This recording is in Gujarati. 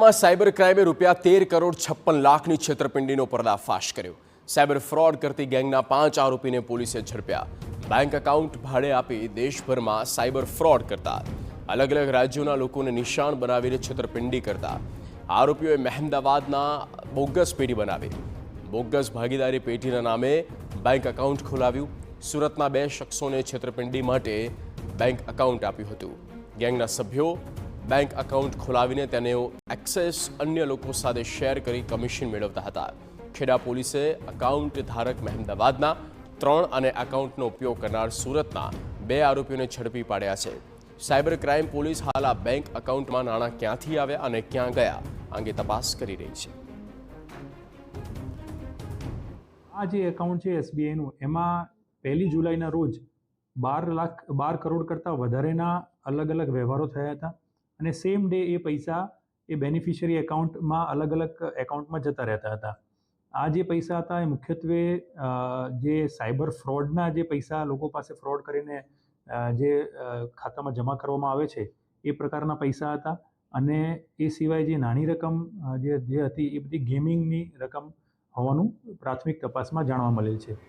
વડોદરામાં સાયબર ક્રાઇમે ₹13 કરોડ 56 લાખની છેતરપિંડીનો પર્દાફાશ કર્યો। સાયબર ફ્રોડ કરતી ગેંગના 5 આરોપીને પોલીસે ઝડપ્યા। બેંક એકાઉન્ટ ભાડે આપી દેશભરમાં સાયબર ફ્રોડ કરતા અલગ અલગ રાજ્યોના લોકોને નિશાન બનાવીને છેતરપિંડી કરતા આરોપીઓએ મહેમદાવાદના બોગસ પેઢી બનાવી બોગસ ભાગીદારી પેઢીના નામે બેંક એકાઉન્ટ ખોલાવ્યું। સુરતના 2 શખ્સોને છેતરપિંડી માટે બેંક એકાઉન્ટ આપ્યું હતું। ગેંગના સભ્યો બેંક એકાઉન્ટ ખોલાવીને તેનો એક્સેસ અન્ય લોકો સાથે શેર કરી કમિશન મેળવતા હતા। ખેડા પોલીસે એકાઉન્ટ ધારક મહેમદાવાદના 3 અને એકાઉન્ટનો ઉપયોગ કરનાર સુરતના 2 આરોપીઓને ઝડપી પાડ્યા છે। સાયબર ક્રાઇમ પોલીસ હાલ આ બેંક એકાઉન્ટમાં નાણાં ક્યાંથી આવ્યા અને ક્યાં ગયા અંગે તપાસ કરી રહી છે। આ જે એકાઉન્ટ છે એસબીઆઈનું, એમાં 1 જુલાઈના રોજ 12 કરોડ કરતાં વધારેના અલગ અલગ વ્યવહારો થયા હતા અને સેમ ડે એ પૈસા એ બેનિફિશિયરી એકાઉન્ટમાં અલગ અલગ એકાઉન્ટમાં જતા રહેતા હતા। આ જે પૈસા હતા એ મુખ્યત્વે જે સાયબર ફ્રોડના જે પૈસા લોકો પાસે ફ્રોડ કરીને જે ખાતામાં જમા કરવામાં આવે છે એ પ્રકારના પૈસા હતા અને એ સિવાય જે નાની રકમ જે હતી એ બધી ગેમિંગની રકમ હોવાનું પ્રાથમિક તપાસમાં જાણવા મળેલ છે।